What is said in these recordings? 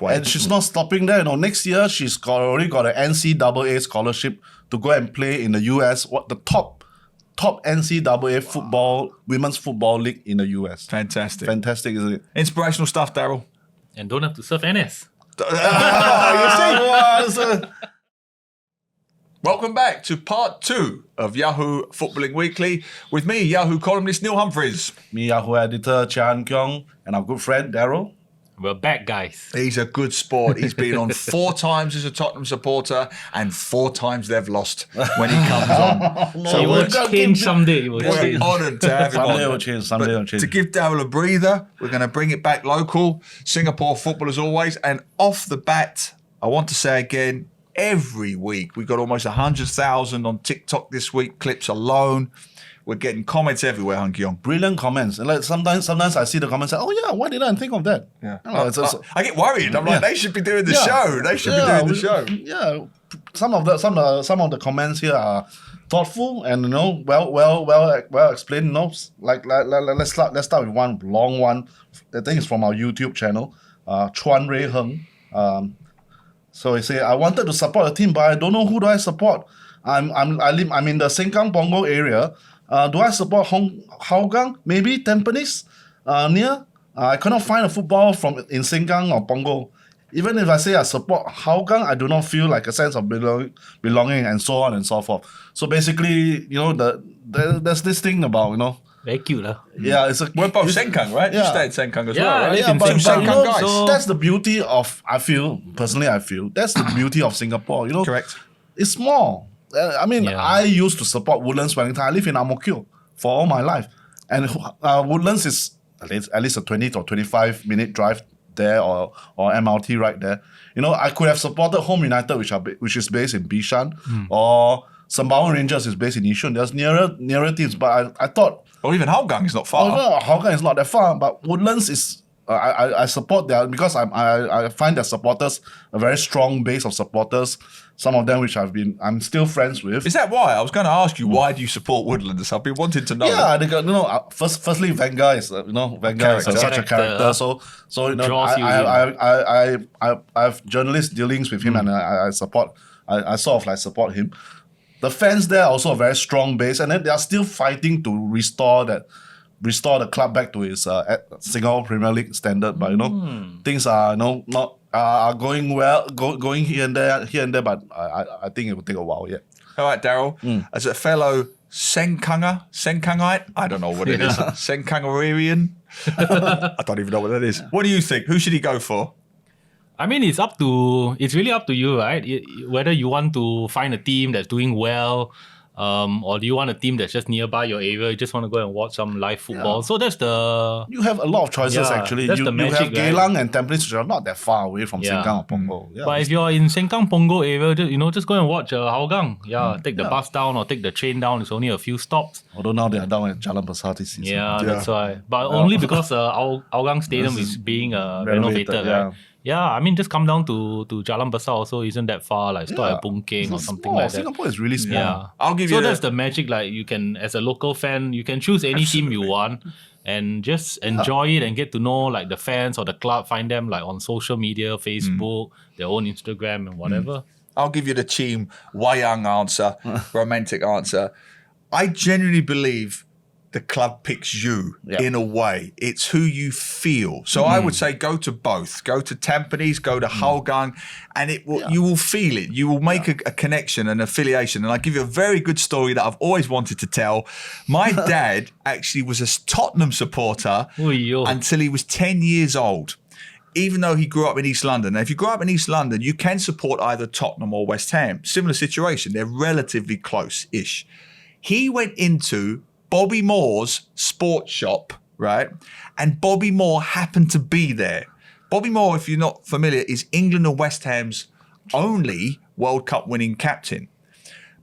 And she's not stopping there. Next year she's already got an NCAA scholarship to go and play in the US. What the top NCAA women's football league in the US. Fantastic, isn't it? Inspirational stuff, Daryl. And don't have to serve NS. Welcome back to part 2 of Yahoo Footballing Weekly with me, Yahoo columnist Neil Humphreys. Me, Yahoo editor Chia and Keong, and our good friend Daryl. We're back, guys. He's a good sport. He's been on 4 times as a Tottenham supporter and 4 times they've lost when he comes on. So it will change someday. We're honoured to have him on. Someday will change. To give Daryl a breather, we're going to bring it back local. Singapore football as always. And off the bat, I want to say again, every week we've got almost 100,000 on TikTok this week, clips alone. We're getting comments everywhere, Keong. Brilliant comments. And sometimes I see the comments and say, oh yeah, why didn't I think of that? Yeah. I get worried. I'm like, they should be doing the show. They should be doing the show. Yeah. Some of the comments here are thoughtful and well explained. Let's start with one long one. I think it's from our YouTube channel. Chuan Rei Heng. So he say, I wanted to support a team, but I don't know who do I support. I'm in the Sengkang Punggol area. Do I support Hougang? Maybe Tampines near? I cannot find a football in Sengkang or Punggol. Even if I say I support Hougang, I do not feel like a sense of belonging and so on and so forth. So basically, there's this thing about, Very cute, lah. Yeah, we're both Sengkang, right? You stay at Sengkang as well, right? Yeah, but Sengkang guys. So that's the beauty of, I feel, that's the beauty of Singapore. Correct. It's small. I used to support Woodlands Wellington. I live in Ang Mo Kio for all my life. And Woodlands is at least a 20 or 25 minute drive there or MRT right there. I could have supported Home United, which is based in Bishan, or Sembawang Rangers is based in Yishun. There's nearer teams, but I thought... Or even Hougang is not far. Hougang is not that far, but Woodlands is... I support that because I find their supporters a very strong base of supporters. Some of them which I'm still friends with. Is that why? I was going to ask you, why do you support Woodlands? I've been wanting to know. Yeah, they got, firstly, Wenger is such a character. So I have journalist dealings with him, and I support him. The fans there are also a very strong base, and then they are still fighting to restore the club back to its Singapore Premier League standard. But things are are going well, going here and there. But I think it will take a while yet. All right, Daryl, as a fellow Sengkangite, I don't know what it is. Sengkangarian, I don't even know what that is. What do you think? Who should he go for? I mean, it's really up to you, right? Whether you want to find a team that's doing well, or do you want a team that's just nearby your area? You just want to go and watch some live football. So that's you have a lot of choices actually. That's you the magic, have Geylang and Tampines, which are not that far away from Sengkang or Punggol. Yeah, but if you're in Sengkang Punggol area, just go and watch Hougang. Take the bus down or take the train down. It's only a few stops. Although now they are down at Jalan Besar this season. Yeah, that's why. But only because Hougang Stadium is being renovated, right? Yeah, just come down to Jalan Besar also isn't that far, like stop at Boon Keng or something like that. Singapore is really small. Yeah. I'll give you that's the magic, like you can, as a local fan, you can choose any team you want and just enjoy it and get to know like the fans or the club, find them like on social media, Facebook, their own Instagram and whatever. I'll give you the team wayang answer, romantic answer. I genuinely believe the club picks you in a way. It's who you feel. So I would say go to both. Go to Tampines, go to Hougang, and you will feel it. You will make a connection, an affiliation. And I'll give you a very good story that I've always wanted to tell. My dad actually was a Tottenham supporter until he was 10 years old, even though he grew up in East London. Now, if you grew up in East London, you can support either Tottenham or West Ham. Similar situation. They're relatively close-ish. He went into Bobby Moore's sports shop, right? And Bobby Moore happened to be there. Bobby Moore, if you're not familiar, is England and West Ham's only World Cup winning captain.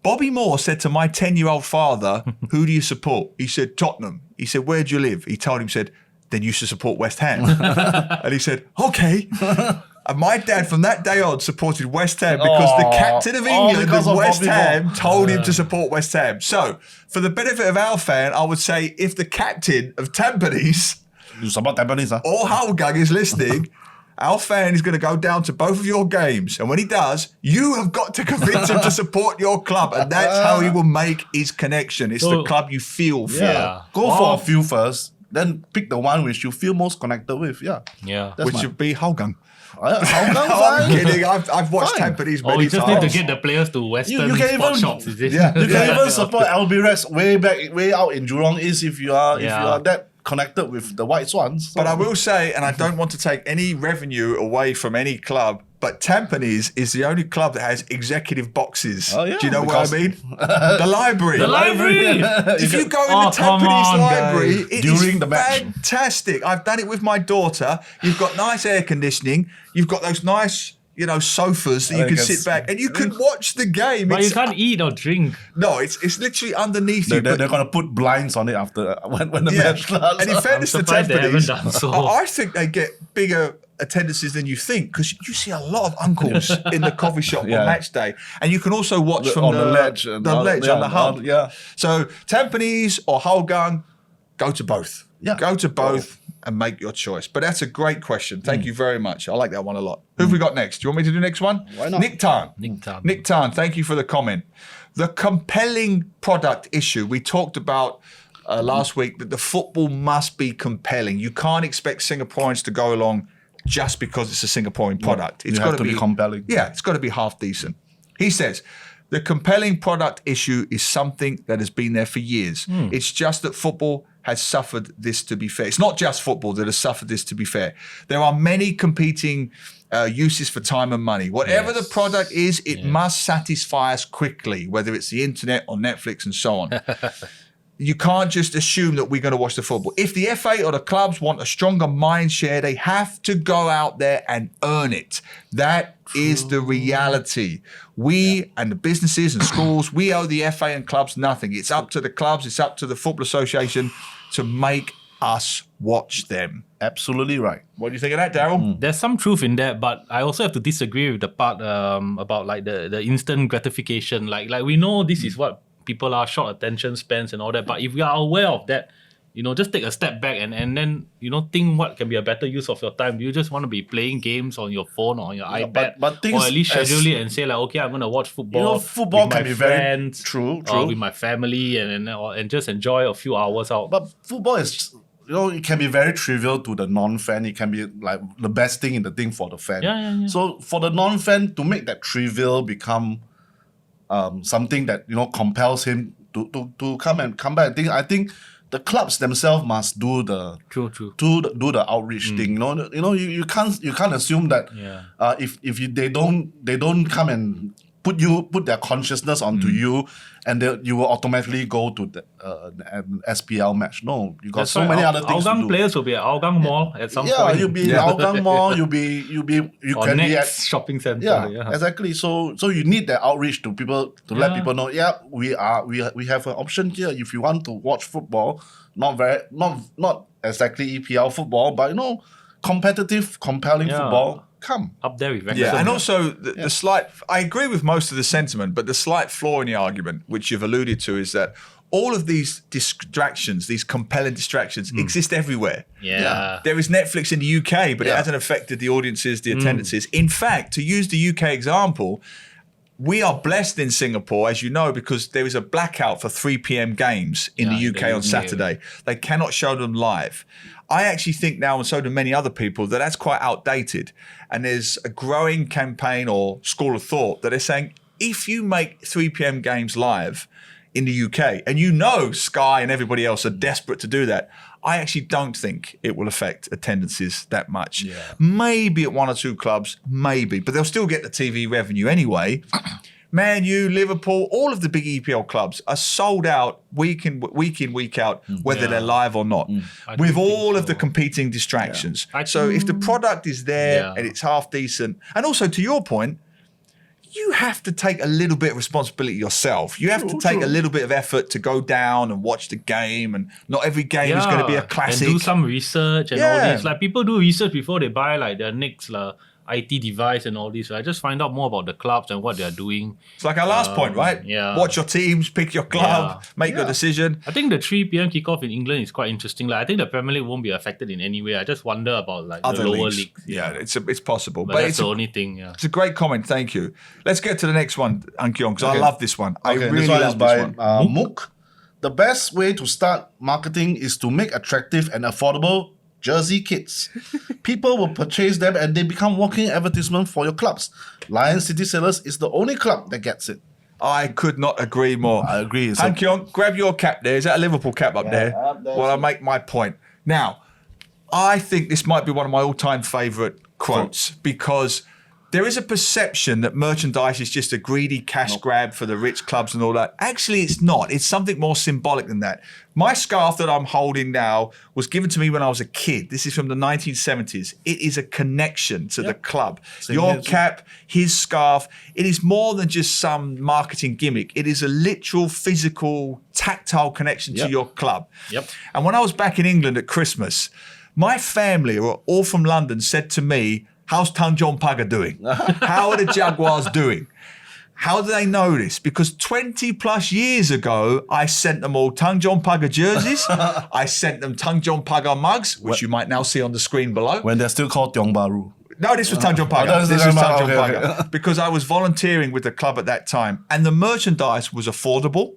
Bobby Moore said to my 10-year-old father, who do you support? He said, Tottenham. He said, where do you live? He told him, said, then you should support West Ham. And he said, okay. And my dad, from that day on, supported West Ham because the captain of England of West Ham told him to support West Ham. So, for the benefit of our fan, I would say if the captain of Tampines you support Tampines, or Hougang is listening, our fan is going to go down to both of your games. And when he does, you have got to convince him to support your club. And that's how he will make his connection. It's the club you feel for. Yeah. Go for a few first, then pick the one which you feel most connected with. Yeah. Yeah. That's Which would be Hougang. I'm kidding. I've watched Tampines many Oh, you just times. need to get the players to Western You can sport even- shops, is it? You can even support Albirex way out in Jurong East if you are that connected with the White Swans. So- But I will say, and I don't want to take any revenue away from any club, but Tampines is the only club that has executive boxes. Oh, yeah, Do you know because- what I mean? The library. The library! If you go in Oh, the come Tampines on, library, guys. it During is the match. fantastic. I've done it with my daughter. You've got nice air conditioning. You've got those nice, sofas that you can sit back and you can watch the game. But you can't eat or drink. No, it's literally underneath they're, you. they're, but- they're going to put blinds on it after when the match starts. And in fairness to surprised they haven't Tampines, done so. I think they get bigger attendances than you think because you see a lot of uncles in the coffee shop on match day, and you can also watch from on the ledge and the all- ledge yeah, on the hub. yeah. So Tampines or Hougang, go to both. Yeah. Go to both and make your choice. But that's a great question. Thank you very much. I like that one a lot. Who have we got next? Do you want me to do the next one? Why not? Nick Tan. Nick Tan. Nick Tan, thank you for the comment. The compelling product issue we talked about last week, that the football must be compelling. You can't expect Singaporeans to go along just because it's a Singaporean product. It's You got have to be compelling. Yeah, it's got to be half decent. He says, the compelling product issue is something that has been there for years. It's just that football has suffered this to be fair. It's not just football that has suffered this to be fair. There are many competing uses for time and money. Whatever the product is, it must satisfy us quickly, whether it's the internet or Netflix and so on. You can't just assume that we're going to watch the football. If the FA or the clubs want a stronger mind share, they have to go out there and earn it. That is the reality. We and the businesses and schools, we owe the FA and clubs nothing. It's up to the clubs, it's up to the Football Association to make us watch them. Absolutely right. What do you think of that, Daryl? There's some truth in that, but I also have to disagree with the part about like the instant gratification. Like we know this is what people are, short attention spans and all that. But if we are aware of that, just take a step back and then, think what can be a better use of your time. Do you just want to be playing games on your phone or on your iPad? but things or at least as- schedule it and say like, okay, I'm going to watch football. Football with can my be very friends, true, or with my family and just enjoy a few hours out. But football is, it can be very trivial to the non-fan. It can be like the best thing in the thing for the fan. Yeah. So for the non-fan to make that trivial become something that compels him to come back. I think the clubs themselves must do the True. do the outreach thing. You can't assume that if they don't come and put their consciousness onto you, and you will automatically go to an SPL match. No, you got That's so why many other things to Hougang do. players will be at Hougang Mall at some Yeah, point. you'll be in Hougang Mall. You or can be at next shopping center. yeah, exactly. So you need that outreach to people to let people know. Yeah, we have an option here. If you want to watch football, not exactly EPL football, but competitive, compelling football. Come. Up there with Wrexham. Yeah, and also the slight, I agree with most of the sentiment, but the slight flaw in the argument, which you've alluded to, is that all of these distractions, these compelling distractions, exist everywhere. Yeah. There is Netflix in the UK, but it hasn't affected the audiences, the attendances. In fact, to use the UK example, we are blessed in Singapore, as you know, because there is a blackout for 3 p.m. games in the UK on Saturday. They cannot show them live. I actually think now, and so do many other people, that that's quite outdated. And there's a growing campaign or school of thought that is saying, if you make 3 p.m. games live in the UK, and Sky and everybody else are desperate to do that, I actually don't think it will affect attendances that much. Yeah. Maybe at 1 or 2 clubs, maybe, but they'll still get the TV revenue anyway. Man U, Liverpool, all of the big EPL clubs are sold out week in, week out, whether they're live or not, with all of the competing distractions. Yeah. So if the product is there and it's half decent, and also to your point, you have to take a little bit of responsibility yourself. You have to take a little bit of effort to go down and watch the game, and not every game is going to be a classic. And do some research and all Yeah. this. Like people do research before they buy like their next IT device and all this. I just find out more about the clubs and what they're doing. It's like our last point, right? yeah. Watch your teams, pick your club, make your decision. I think the 3 p.m. kickoff in England is quite interesting. Like, I think the Premier League won't be affected in any way. I just wonder about like Other the lower leagues. leagues. Yeah, it's possible. But that's it's the only thing. Yeah. It's a great comment. Thank you. Let's get to the next one, Keong, because I Okay. love this one. I Okay, really this one love is by this one. Mook. The best way to start marketing is to make attractive and affordable jersey kits. People will purchase them and they become walking advertisement for your clubs. Lion City Sailors is the only club that gets it. I could not agree more. I agree. It's Han Keong, grab your cap there. Is that a Liverpool cap up there? up there. Well, I'll make my point. Now, I think this might be one of my all-time favourite quotes because there is a perception that merchandise is just a greedy cash grab for the rich clubs and all that. Actually, it's not. It's something more symbolic than that. My scarf that I'm holding now was given to me when I was a kid. This is from the 1970s. It is a connection to the club. Your cap, his scarf, it is more than just some marketing gimmick. It is a literal, physical, tactile connection to your club. Yep. And when I was back in England at Christmas, my family, who are all from London, said to me, how's Tanjong Pagar doing? How are the Jaguars doing? How do they know this? Because 20 plus years ago, I sent them all Tanjong Pagar jerseys. I sent them Tanjong Pagar mugs, which you might now see on the screen below. When they're still called Tiong Bahru. No, this was Tanjong Pagar. that was This was Tanjong Tanjong Pagar, Pagar. okay. Because I was volunteering with the club at that time. And the merchandise was affordable.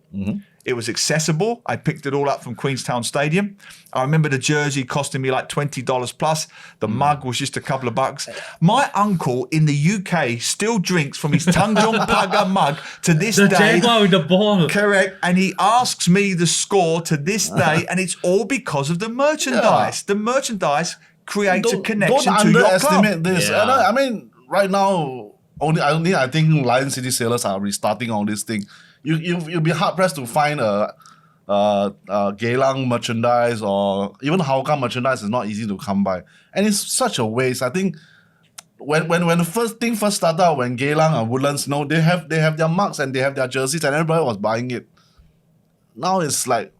It was accessible. I picked it all up from Queenstown Stadium. I remember the jersey costing me like $20 plus. The mug was just a couple of bucks. My uncle in the UK still drinks from his Tanjong Pagar mug to this The day. Jaguar with the ball. Correct. And he asks me the score to this day, and it's all because of the merchandise. The merchandise creates a connection don't to your underestimate club. this. Yeah. And I mean, right now, only I think Lion City Sailors are restarting all this thing. You'll be hard pressed to find a Geylang merchandise or even Hougang merchandise is not easy to come by, and it's such a waste. I think when the first started out, when Geylang and Woodlands, they have their mugs and they have their jerseys and everybody was buying it. Now it's like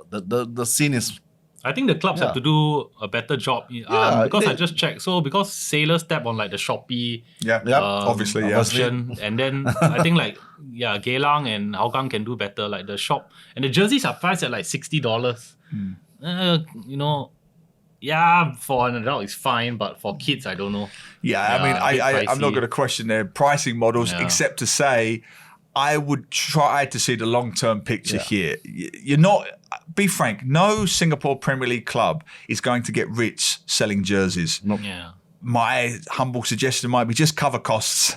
the scene is. I think the clubs have to do a better job because I just checked. So because Sailors tap on like the Shopee Obviously. version, and then I think like Geylang and Hougang can do better. Like the shop and the jerseys are priced at like $60. For an adult it's fine, but for kids I don't know. I mean, I'm not going to question their pricing models, except to say I would try to see the long-term picture here. You're not, be frank, no Singapore Premier League club is going to get rich selling jerseys. My humble suggestion might be just cover costs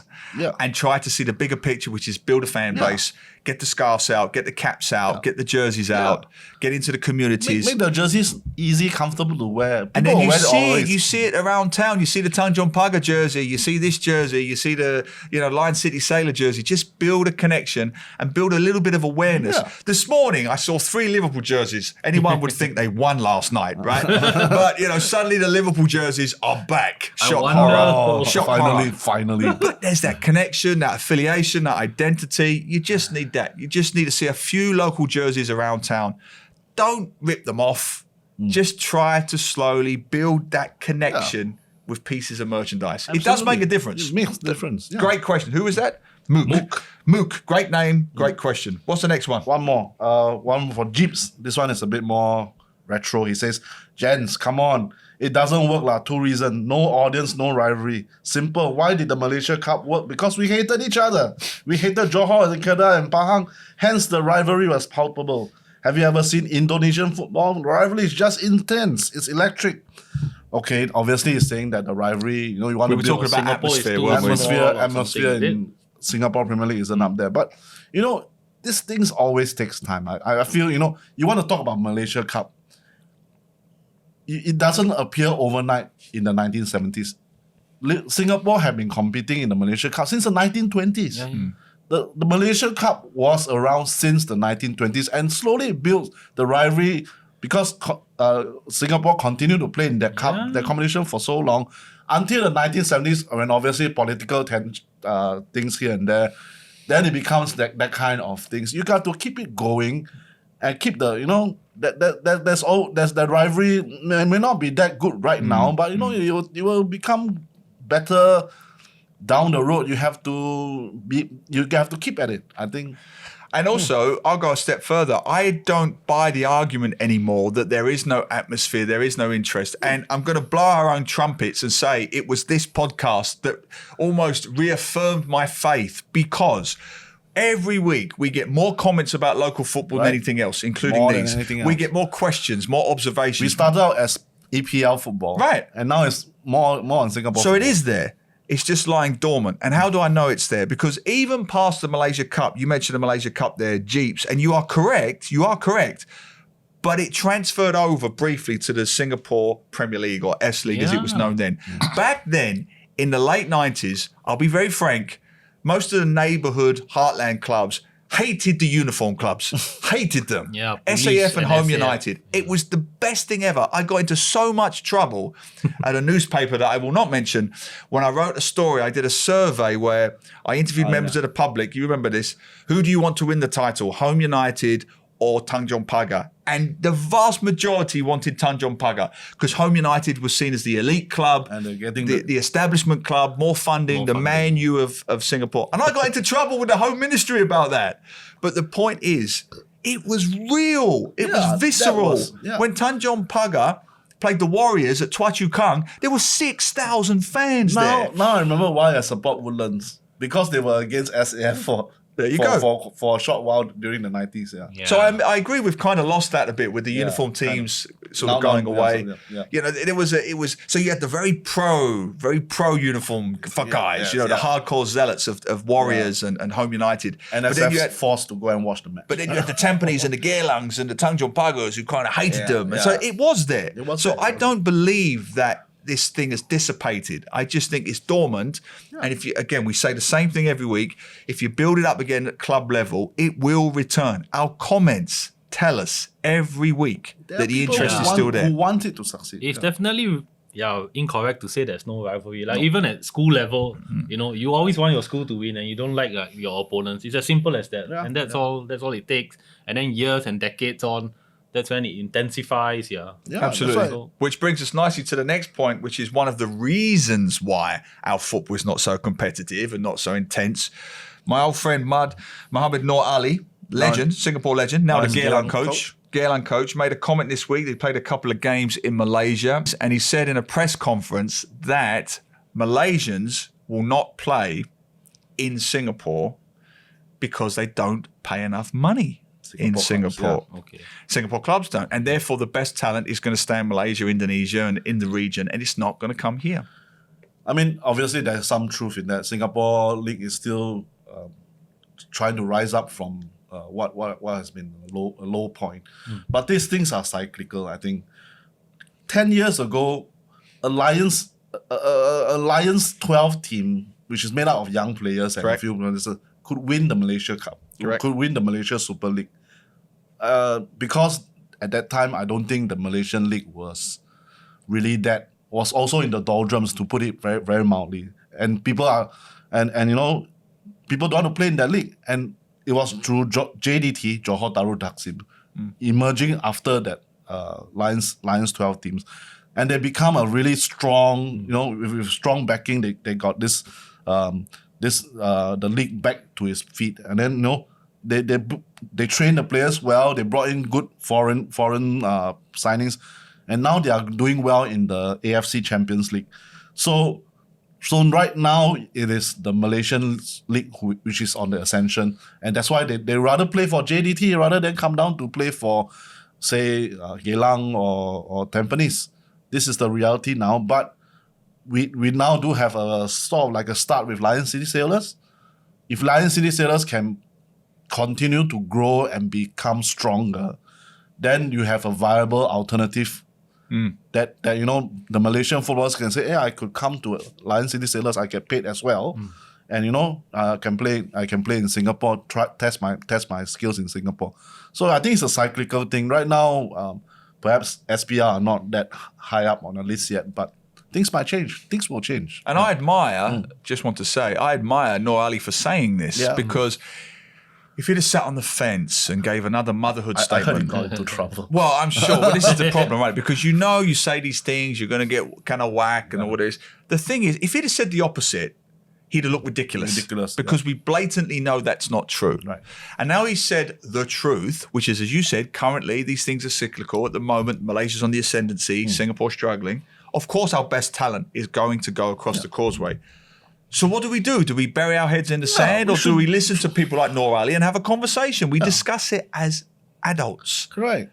and try to see the bigger picture, which is build a fan base, get the scarves out, get the caps out, get the jerseys out, get into the communities. Make the jerseys easy, comfortable to wear. People And then wear you see it around town. You see the Tanjong Pagar jersey. You see this jersey. You see the Lion City Sailor jersey. Just build a connection and build a little bit of awareness. Yeah. This morning I saw 3 Liverpool jerseys. Anyone would think they won last night, right? But suddenly the Liverpool jerseys are back. Shock horror. Shock horror. Finally. But there's that connection, that affiliation, that identity. You just need that. You just need to see a few local jerseys around town. Don't rip them off. Just try to slowly build that connection with pieces of merchandise. It does make a difference. It makes a difference. Yeah. Great question. Who was that? Mook. Great name. Great question. What's the next one? One more. One for Jeeps. This one is a bit more retro. He says, "Gents, come on. It doesn't work lah. 2 reasons. No audience, no rivalry. Simple. Why did the Malaysia Cup work? Because we hated each other. We hated Johor and Kedah and Pahang. Hence, the rivalry was palpable. Have you ever seen Indonesian football? The rivalry is just intense. It's electric." Okay, obviously he's saying that the rivalry, you want We to were build talking about Singapore is atmosphere, too weren't we? small. atmosphere in Singapore Premier League isn't up there. But, these things always takes time. I feel, you want to talk about Malaysia Cup. It doesn't appear overnight in the 1970s. Singapore have been competing in the Malaysia Cup since the 1920s. The Malaysia Cup was around since the 1920s and slowly built the rivalry because Singapore continued to play in that cup, that competition for so long until the 1970s when obviously political things here and there. Then it becomes that kind of things. You got to keep it going and keep the, there's that rivalry. It may not be that good right now, but it will become better down the road. You have to keep at it, I think. And also, I'll go a step further. I don't buy the argument anymore that there is no atmosphere, there is no interest. And I'm going to blow our own trumpets and say it was this podcast that almost reaffirmed my faith, because every week we get more comments about local football than anything else, including More than these. anything We else. get more questions, more observations. We started out as EPL football, Right. and now it's more on Singapore. So it football. is there. It's just lying dormant. And how do I know it's there? Because even past the Malaysia Cup, you mentioned the Malaysia Cup there, Jeeps, and you are correct. But it transferred over briefly to the Singapore Premier League, or S League as it was known then. Back then, in the late 90s, I'll be very frank, most of the neighbourhood heartland clubs hated the uniform clubs, hated them. Yeah, SAF Police and and Home SAF. United. It was the best thing ever. I got into so much trouble at a newspaper that I will not mention when I wrote a story. I did a survey where I interviewed members of the public. You remember this? Who do you want to win the title, Home United or Tanjong Pagar? And the vast majority wanted Tanjong Pagar, because Home United was seen as the elite club, And they're getting the establishment club, more funding, the Man U of Singapore. And I got into trouble with the Home Ministry about that. But the point is, it was real. It Yeah, was that visceral. was- yeah. When Tanjong Pagar played the Warriors at Tua Chu Kang, there were 6,000 fans there. Now I remember why I support Woodlands, because they were against SAF for a short while during the 90s. Yeah. So I agree, we've kind of lost that a bit with the uniform teams sort of Now- going now- away. yeah. You know, it was so you had the very pro uniform for guys, yeah. the hardcore zealots of Warriors and Home United. And but then you had forced to go and watch the match. But then you had the Tampines and the Geelongs and the Tanjong Pagars who kind of hated them. And so yeah. it was there. It was so there. I don't believe that this thing has dissipated. I just think it's dormant. And if you, again, we say the same thing every week. If you build it up again at club level, it will return. Our comments tell us every week There that are the people interest who is still there. Who want it to succeed. It's definitely incorrect to say there's no rivalry. Like even at school level, you always want your school to win, and you don't like your opponents. It's as simple as that, Yeah, and that's all. That's all it takes. And then years and decades on, that's when it intensifies. Yeah, Absolutely. that's right. Which brings us nicely to the next point, which is one of the reasons why our football is not so competitive and not so intense. My old friend Mohammed Noor Ali, legend, Singapore legend, now the Nice Geelong Geelong coach. Geelong coach made a comment this week. They played a couple of games in Malaysia, and he said in a press conference that Malaysians will not play in Singapore because they don't pay enough money in Clubs, Singapore. yeah. Okay. Singapore clubs don't. And therefore, the best talent is going to stay in Malaysia, Indonesia, and in the region, and it's not going to come here. I mean, obviously, there's some truth in that. Singapore League is still trying to rise up from what has been a low point. But these things are cyclical, I think. 10 years ago, a Lions 12 team, which is made up of young players and a Correct. few players, could win the Malaysia Cup. Correct. Could win the Malaysia Super League. Because at that time, I don't think the Malaysian League was also in the doldrums, to put it very, very mildly. And people people don't want to play in that league. And it was through JDT, Johor Darul Taksim, emerging after that Lions 12 teams. And they become a really strong, with strong backing, they got the league back to its feet. And then, they trained the players well. They brought in good foreign signings, and now they are doing well in the AFC Champions League. So right now it is the Malaysian league which is on the ascension, and that's why they rather play for JDT rather than come down to play for, say, Geylang or Tampines. This is the reality now. But we now do have a sort of like a start with Lion City Sailors. If Lion City Sailors can continue to grow and become stronger, then you have a viable alternative that the Malaysian footballers can say, hey, I could come to Lion City Sailors, I get paid as well, and I can play in Singapore, test my skills in Singapore. So I think it's a cyclical thing. Right now, perhaps SPR are not that high up on the list yet, but things might change. Things will change. And I admire, just want to say, I admire Noor Ali for saying this, Yeah. because If he'd have sat on the fence and gave another motherhood I heard he statement. got into trouble. Well, I'm sure, but this is the problem, right? Because you say these things, you're going to get kind of whack and all this. The thing is, if he'd have said the opposite, he'd have looked ridiculous. Because we blatantly know that's not true. Right. And now he said the truth, which is, as you said, currently these things are cyclical. At the moment, Malaysia's on the ascendancy, Singapore struggling. Of course, our best talent is going to go across the causeway. So what do we do? Do we bury our heads in the sand, or do we listen to people like Noor Ali and have a conversation? We discuss it as adults. Correct.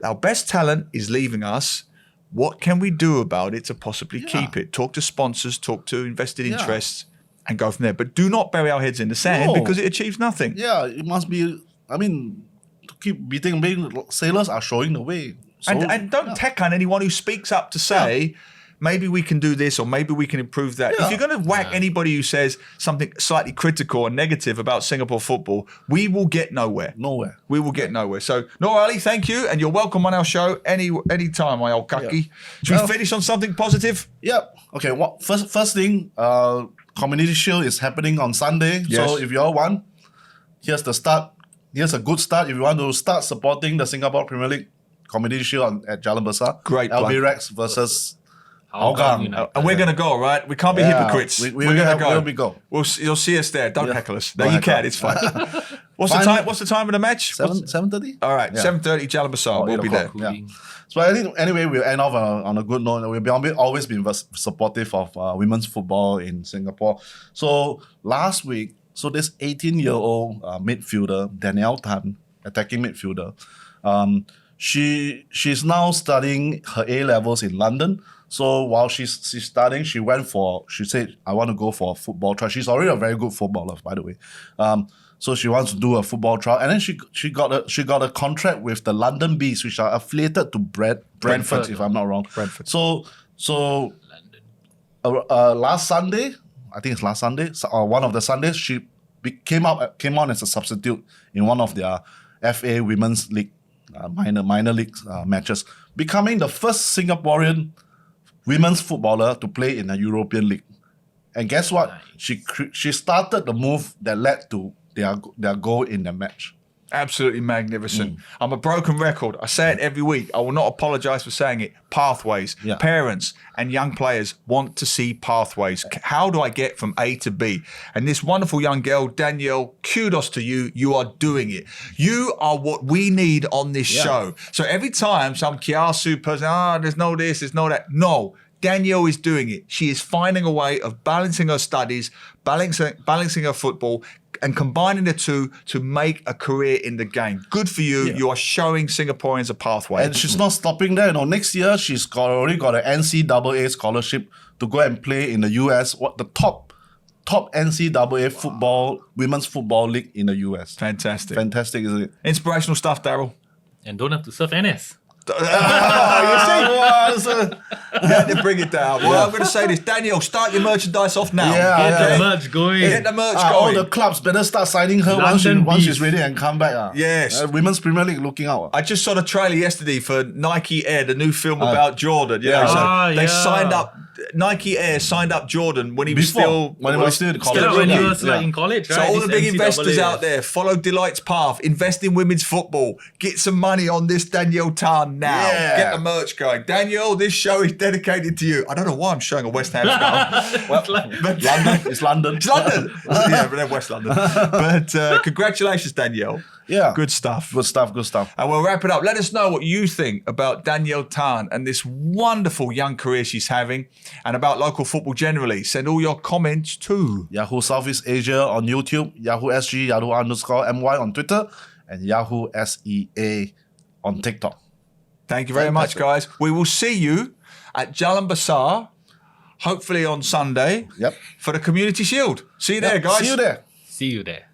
Our best talent is leaving us. What can we do about it to possibly keep it? Talk to sponsors, talk to invested interests, and go from there. But do not bury our heads in the sand because it achieves nothing. Yeah, it must be. I mean, to keep beating, sailors are showing the way. So, And don't tack on anyone who speaks up to say, maybe we can do this or maybe we can improve that. If you're going to whack anybody who says something slightly critical or negative about Singapore football, we will get nowhere. Nowhere. We will get nowhere. So, Noor Ali, thank you. And you're welcome on our show any time, my old kaki. Should we finish on something positive? Yep. Okay. First thing, Community Shield is happening on Sunday. Yes. So if you all want, here's the start. Here's a good start. If you want to start supporting the Singapore Premier League Community Shield at Jalan Besar. Great LB plan. Rex versus Hougang Hougang. United. And we're going to go, right? We can't be hypocrites. We're going to gonna go. go. You'll see us there. Don't heckle us. No, Don't you heckle. can. It's fine. What's the Fine. time? What's the time of the match? 7:30. All right, 7:30, Jalan Besar. We'll 8 be there. o'clock. Yeah. So I think anyway we'll end off on a good note. We've always been supportive of women's football in Singapore. So last week, this 18-year-old midfielder Danielle Tan, attacking midfielder, she's now studying her A levels in London. So while she's studying, she said, I want to go for a football trial. She's already a very good footballer, by the way. So she wants to do a football trial, and then she got a contract with the London Bees, which are affiliated to Brentford, if I'm not wrong. Brentford. So last Sunday, I think it's last Sunday, one of the Sundays, she came on as a substitute in one of their FA Women's League minor league matches, becoming the first Singaporean women's footballer to play in a European league. And guess what? She started the move that led to their goal in the match. Absolutely magnificent. I'm a broken record. I say it every week. I will not apologise for saying it. Pathways. Yeah. Parents and young players want to see pathways. How do I get from A to B? And this wonderful young girl, Danielle, kudos to you. You are doing it. You are what we need on this show. So every time some kiasu person, there's no this, there's no that. No. Danielle is doing it. She is finding a way of balancing her studies, balancing her football, and combining the two to make a career in the game. Good for you. You are showing Singaporeans a pathway. And she's not stopping there. Next year she's already got an NCAA scholarship to go and play in the US. The top NCAA football women's football league in the US. Fantastic. Fantastic, isn't it? Inspirational stuff, Daryl. And don't have to serve NS. You had to bring it down. Well, I'm going to say this. Danielle, start your merchandise off now. Get the merch going. Get the merch All going. the clubs better start signing her London once she's Bees. ready and come back. Yes. Women's Premier League looking out. I just saw the trailer yesterday for Nike Air, the new film about Jordan. They signed up. Nike Air signed up Jordan when he was still when he was still in college. When he was in college, right? So all the This big investors NCAA. out there, follow Delight's path, invest in women's football, get some money on this Danielle Tan now. Yeah. Get the merch going. Danielle, this show is dedicated to you. I don't know why I'm showing a West Ham scarf. Well, London. It's London. It's London. Yeah, but they're West London. But congratulations, Danielle. Yeah. Good stuff. Good stuff. And we'll wrap it up. Let us know what you think about Danielle Tan and this wonderful young career she's having, and about local football generally. Send all your comments to Yahoo Southeast Asia on YouTube, Yahoo SG, Yahoo_MY on Twitter, and Yahoo SEA on TikTok. Thank you very much, guys. We will see you at Jalan Besar, hopefully on Sunday, Yep. for the Community Shield. See you there, guys. See you there. See you there.